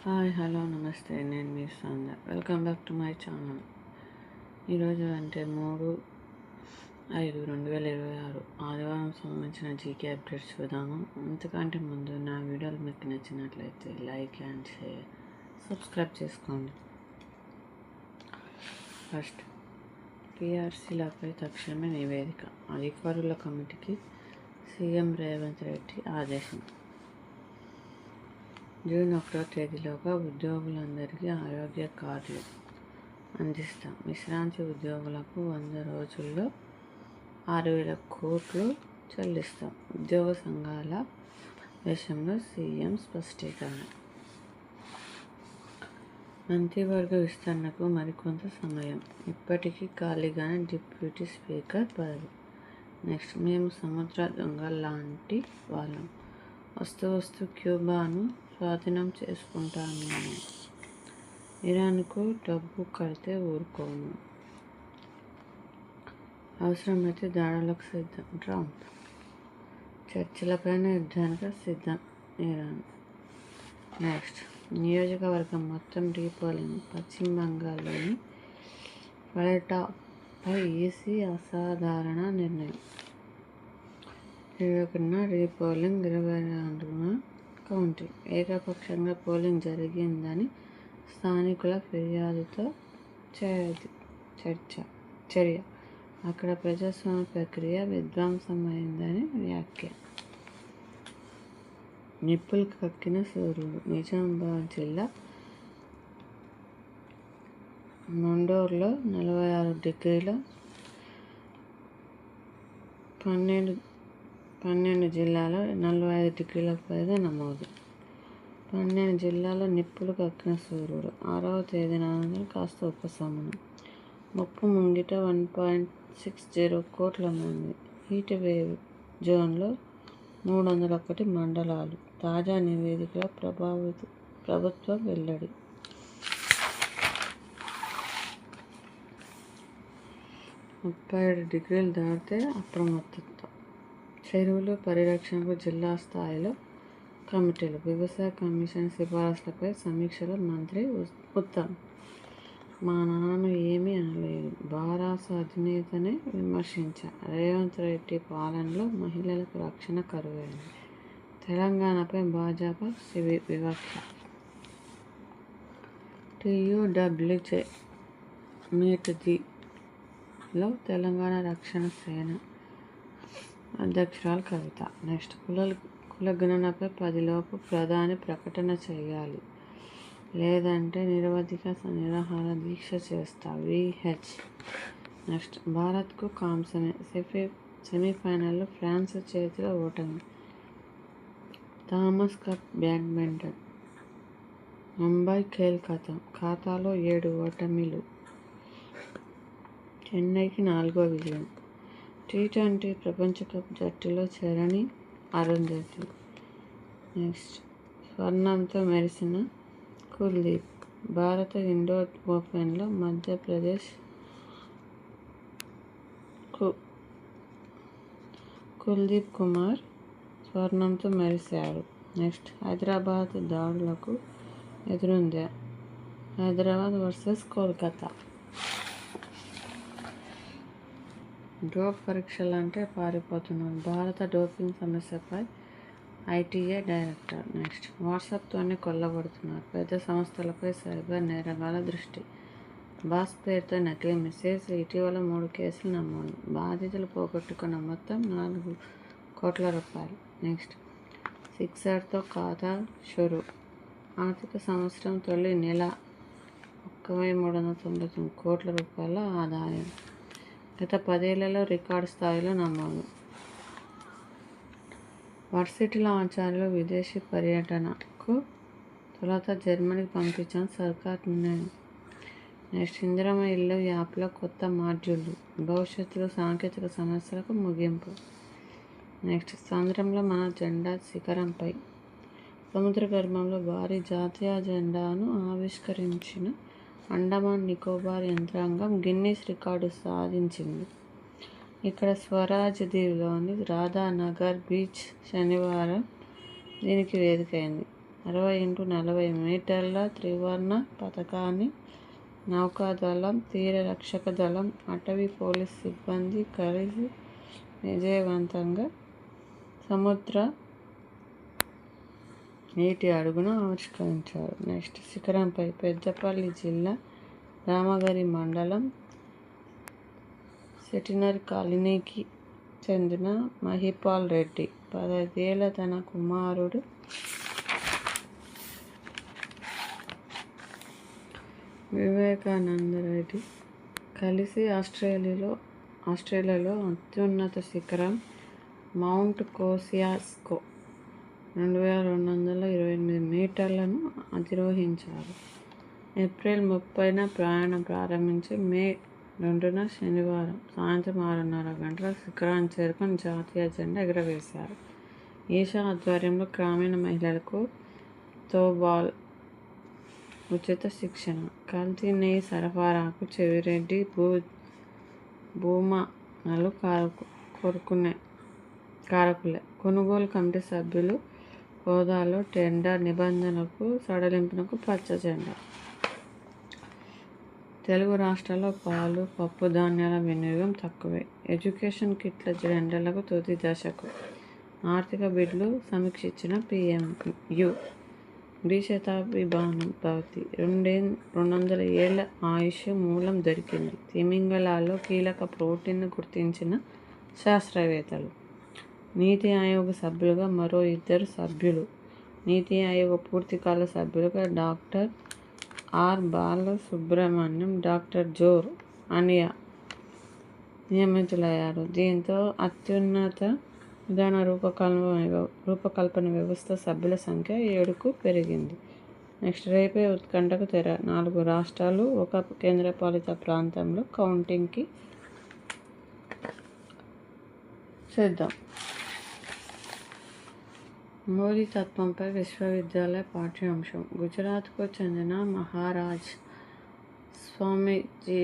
Hi hello నమస్తే, నేను మీ Sandhya. Welcome back to my channel. ఈరోజు అంటే 3/5/2026 ఆదివారం సంబంధించిన జీకే అప్డేట్స్ చూద్దాము. అంతకంటే ముందు నా వీడియోలు మీకు నచ్చినట్లయితే లైక్ అండ్ షేర్, సబ్స్క్రైబ్ చేసుకోండి. ఫస్ట్, పిఆర్సీలపై తక్షణమే నివేదిక. అధికారుల కమిటీకి సీఎం రేవంత్ రెడ్డి ఆదేశం. జూన్ 1వ తేదీలోగా ఉద్యోగులందరికీ ఆరోగ్య కార్డులు అందిస్తాం. విశ్రాంతి ఉద్యోగులకు 100 రోజుల్లో 6,000 కోట్లు చెల్లిస్తాం. ఉద్యోగ సంఘాల విషయంలో సీఎం స్పష్టీకరణ. మంత్రివర్గ విస్తరణకు మరికొంత సమయం. ఇప్పటికీ ఖాళీగానే డిప్యూటీ స్పీకర్ పదవి. నెక్స్ట్, మేము సముద్ర దొంగల్లాంటి వాళ్ళం. వస్తూ క్యూబాను స్వాధీనం చేసుకుంటాను. ఇరాన్కు డబ్బు కడితే ఊరుకోను. అవసరమైతే దాడులకు సిద్ధం. ట్రంప్ చర్చలపైన యుద్ధానికి సిద్ధం ఇరాన్. నెక్స్ట్, నియోజకవర్గం మొత్తం రీపోలింగ్. పశ్చిమ బంగాల్లోని ఫలితాలపై ఈసీ అసాధారణ నిర్ణయం. 21న రీపోలింగ్, 22న కౌంటింగ్. ఏకపక్షంగా పోలింగ్ జరిగిందని స్థానికుల ఫిర్యాదుతో చర్య. అక్కడ ప్రజాస్వామ్య ప్రక్రియ విధ్వంసమైందని వ్యాఖ్య. నిప్పులు కక్కిన సూర్యుడు. నిజామాబాద్ జిల్లా మండోర్లో 46 డిగ్రీల, 12 జిల్లాలో 45 డిగ్రీల పైగా నమోదు. 12 జిల్లాల్లో నిప్పులు కక్కిన సూర్యుడు. 6వ తేదీన కాస్త ఉపశమనం. ముప్పు ముంగిట 1.60 కోట్ల మంది. హీట్ వేవ్ జోన్లో 301 మండలాలు. తాజా నివేదికలో ప్రభుత్వం వెల్లడి. ముప్పై 37 డిగ్రీలు దాటితే అప్రమత్తత. చెరువుల పరిరక్షణకు జిల్లా స్థాయిలో కమిటీలు. వ్యవసాయ కమిషన్ సిఫారసులపై సమీక్షలో మంత్రి ఉత్తమ్. మా నాన్నను ఏమీ అనలేదు. బారాస అధినేతనే విమర్శించారు. రేవంత్ రెడ్డి పాలనలో మహిళలకు రక్షణ కరువైంది. తెలంగాణపై భాజపా వివక్ష. TUWJ మీట్ దిలో తెలంగాణ రక్షణ సేన అధ్యక్షురాలు కవిత. నెక్స్ట్, కులగణనపై 10లోపు ప్రధాని ప్రకటన చేయాలి, లేదంటే నిరవధిక నిరాహార దీక్ష చేస్తా. VH. నెక్స్ట్, భారత్కు కాంస్యమే. సెమీఫైనల్లో ఫ్రాన్స్ చేతిలో ఓటమి. Thomas cup badminton. Mumbai Khel ఖాతాలో 7 ఓటమిలు. చెన్నైకి 4వ విజయం. T20 ప్రపంచ కప్ జట్టులో చరణి, అరుంధతి. నెక్స్ట్, స్వర్ణంతో మెరిసిన కుల్దీప్. భారత ఇండోర్ ఓపెన్లో మధ్యప్రదేశ్ కుల్దీప్ కుమార్ స్వర్ణంతో మెరిశాడు. నెక్స్ట్, హైదరాబాద్ దాడులకు ఎదురుందా? హైదరాబాద్ వర్సెస్ కోల్కతా. డోప్ పరీక్షలంటే పారిపోతున్నారు. భారత డోపింగ్ సమస్యపై ITA డైరెక్టర్. నెక్స్ట్, వాట్సాప్తోనే కొల్లగొడుతున్నారు. పెద్ద సంస్థలపై సైబర్ నేరగాళ్ల దృష్టి. బాస్ పేరుతో నకిలీ మెసేజ్. ఇటీవల 3 కేసులు నమోదు. బాధితులు పోగొట్టుకున్న మొత్తం 4 కోట్ల రూపాయలు. నెక్స్ట్, సిక్సర్తో ఖాతా షురు. ఆర్థిక సంవత్సరం తొలి నెల 1,399 కోట్ల రూపాయల ఆదాయం. గత 10 ఏళ్లలో రికార్డు స్థాయిలో నమోదు. వర్సిటీల ఆచార్యులు విదేశీ పర్యటనకు తొలుత జర్మనీకి పంపించాలని సర్కార్ నిర్ణయం. నెక్స్ట్, ఇందిరమ్మ ఇల్లు యాప్లో కొత్త మాడ్యూళ్లు. భవిష్యత్తులో సాంకేతిక సమస్యలకు ముగింపు. నెక్స్ట్, సంద్రంలో మన జెండా శిఖరంపై. సముద్ర గర్భంలో భారీ జాతీయ జెండాను ఆవిష్కరించిన అండమాన్ నికోబార్ యంత్రాంగం గిన్నీస్ రికార్డు సాధించింది. ఇక్కడ స్వరాజ్ దీవిలోని రాధానగర్ బీచ్ శనివారం దీనికి వేదికైంది. 60x40 మీటర్ల త్రివర్ణ పతాకాన్ని నౌకాదళం, తీర రక్షక దళం, అటవీ పోలీస్ సిబ్బంది కలిసి విజయవంతంగా సముద్ర నీటి అడుగున ఆవిష్కరించారు. నెక్స్ట్ శిఖరంపై పెద్దపల్లి జిల్లా రామగిరి మండలం సెటినరీ కాలనీకి చెందిన మహిపాల్ రెడ్డి 15 ఏళ్ల తన కుమారుడు వివేకానంద రెడ్డి కలిసి ఆస్ట్రేలియాలో అత్యున్నత శిఖరం మౌంట్ కోసియాస్కో 2228 మీటర్లను అధిరోహించారు. ఏప్రిల్ 30న ప్రయాణం ప్రారంభించి మే 2న శనివారం సాయంత్రం 6:30 గంటలకు శిఖరాన్ని చేరుకొని జాతీయ జెండా ఎగురవేశారు. ఈషా ఆధ్వర్యంలో గ్రామీణ మహిళలకు త్రోబాల్ ఉచిత శిక్షణ, కల్తీ నెయ్యి సరఫరాకు చెవిరెడ్డి భూమాలు కారకులే. కొనుగోలు కమిటీ సభ్యులు హోదాలో టెండర్ నిబంధనలకు సడలింపునకు పచ్చ జెండా. తెలుగు రాష్ట్రాల్లో పాలు, పప్పు ధాన్యాల వినియోగం తక్కువే. ఎడ్యుకేషన్ కిట్ల టెండర్లకు తుది దశకు. ఆర్థిక బిడ్లు సమీక్షించిన PMU. ద్విశతాబ్ది భవతి 200 ఏళ్ల ఆయుష్ మూలం దొరికింది. తిమింగలాల్లో కీలక ప్రోటీన్ను గుర్తించిన శాస్త్రవేత్తలు. నీతి ఆయోగ్ సభ్యులుగా మరో 2 సభ్యులు. నీతి ఆయోగ్ పూర్తికాల సభ్యులుగా డాక్టర్ R. బాలసుబ్రహ్మణ్యం, డాక్టర్ జోర్ అనియా నియమితులయ్యారు. దీంతో అత్యున్నత విధాన రూపకల్పన వ్యవస్థ సభ్యుల సంఖ్య 7కు పెరిగింది. నెక్స్ట్ రేపే ఉత్కంఠకు తెర. 4 రాష్ట్రాలు, 1 కేంద్రపాలిత ప్రాంతంలో కౌంటింగ్కి సిద్ధం. మోదీ తత్వంపై విశ్వవిద్యాలయ పాఠ్యాంశం. గుజరాత్కు చెందిన మహారాజ్ స్వామీజీ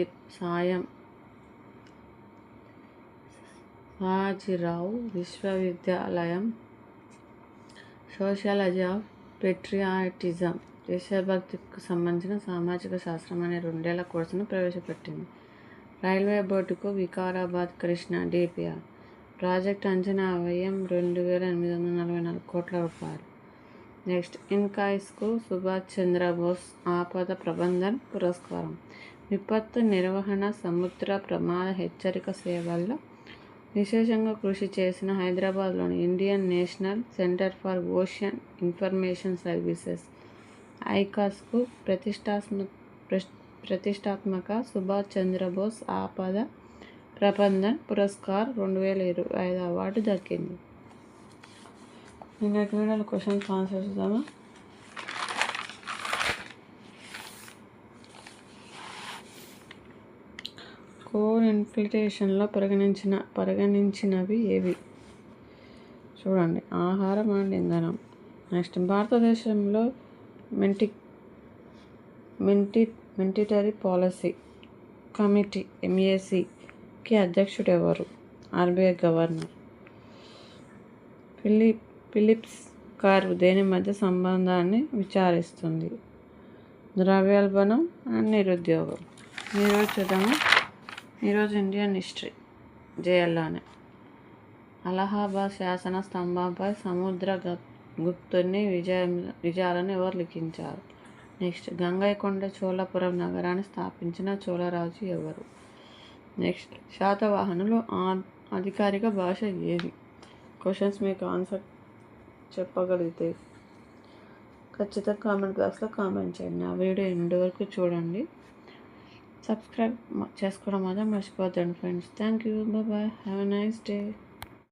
సయాజీరావు విశ్వవిద్యాలయం సోషియాలజీ ఆఫ్ పెట్రియాటిజం, దేశభక్తికి సంబంధించిన సామాజిక శాస్త్రం అనే 2 ఏళ్ల కోర్సును ప్రవేశపెట్టింది. రైల్వే బోర్డుకు వికారాబాద్ కృష్ణ DPR ప్రాజెక్టు అంచనా వ్యయం 2,844 కోట్ల రూపాయలు. నెక్స్ట్ ఇన్కాయిస్కు సుభాష్ చంద్రబోస్ ఆపద ప్రబంధన్ పురస్కారం. విపత్తు నిర్వహణ, సముద్ర ప్రమాద హెచ్చరిక సేవల్లో విశేషంగా కృషి చేసిన హైదరాబాద్లోని Indian National Centre for Ocean Information Services ఐకాస్కు ప్రతిష్టాత్మక సుభాష్ చంద్రబోస్ ఆపద ప్రబంధన్ పురస్కార్ 2025 అవార్డు దక్కింది. నిన్నటి వీడియోలో క్వశ్చన్స్ ఆన్సర్స్ చూద్దామా? కోర్ ఇన్ఫ్లేషన్లో పరిగణించినవి ఏవి? చూడండి, ఆహారం అండ్ ఇంధనం. నెక్స్ట్ భారతదేశంలో మానిటరీ పాలసీ కమిటీ MACకి అధ్యక్షుడు ఎవరు? RBI governor. ఫిలిప్స్ కర్వ్ దేని మధ్య సంబంధాన్ని విచారిస్తుంది? ద్రవ్యోల్బణం అండ్ నిరుద్యోగం. ఈరోజు చూద్దాము. ఈరోజు ఇండియన్ హిస్టరీ జేఎల్లోనే అలహాబాద్ శాసన స్తంభంపై సముద్రగుప్తుని విజయాలను ఎవరు లిఖించారు? నెక్స్ట్ గంగైకొండ చోళపురం నగరాన్ని స్థాపించిన చోళరాజు ఎవరు? నెక్స్ట్ శాతవాహనులు అధికారిక భాష ఏది? క్వశ్చన్స్ మీకు ఆన్సర్ చెప్పగలిగితే ఖచ్చితంగా కామెంట్ బాక్స్లో కామెంట్ చేయండి. నా వీడియో ఎండ్ వరకు చూడండి. సబ్స్క్రైబ్ చేసుకోవడం మాత్రం మర్చిపోద్దండి friends. Thank you. Bye. Have a nice day.